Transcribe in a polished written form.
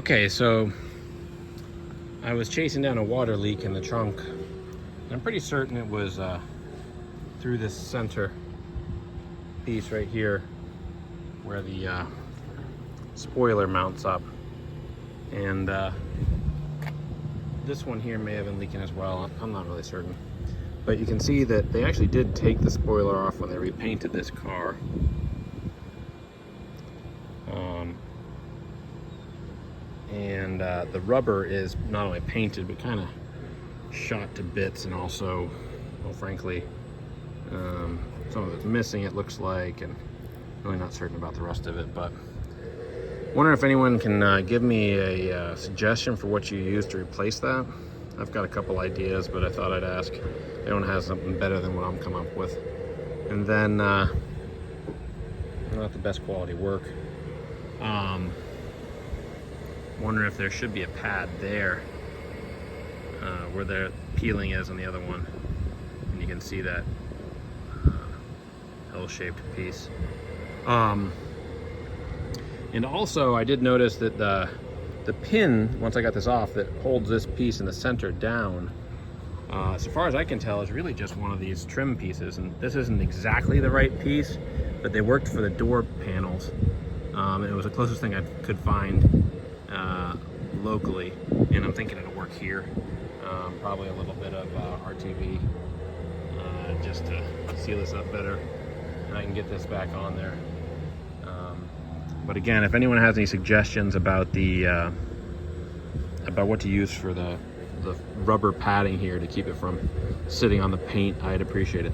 Okay, so I was chasing down a water leak in the trunk. I'm pretty certain it was through this center piece right here where the spoiler mounts up. And this one here may have been leaking as well. I'm not really certain. But you can see that they actually did take the spoiler off when they repainted this car. And the rubber is not only painted but kind of shot to bits, and also, well, frankly, some of it's missing, it looks like, and really not certain about the rest of it. But wondering if anyone can give me a suggestion for what you use to replace that. I've got a couple ideas, but I thought I'd ask if anyone has something better than what I'm coming up with. And then not the best quality work. Wondering if there should be a pad there where the peeling is on the other one, and you can see that L-shaped piece. And also I did notice that the pin, once I got this off, that holds this piece in the center down, so far as I can tell, is really just one of these trim pieces. And this isn't exactly the right piece, but they worked for the door panels, and it was the closest thing I could find locally, and I'm thinking it'll work here. Probably a little bit of RTV just to seal this up better, and I can get this back on there. But again, if anyone has any suggestions about the about what to use for the rubber padding here to keep it from sitting on the paint, I'd appreciate it.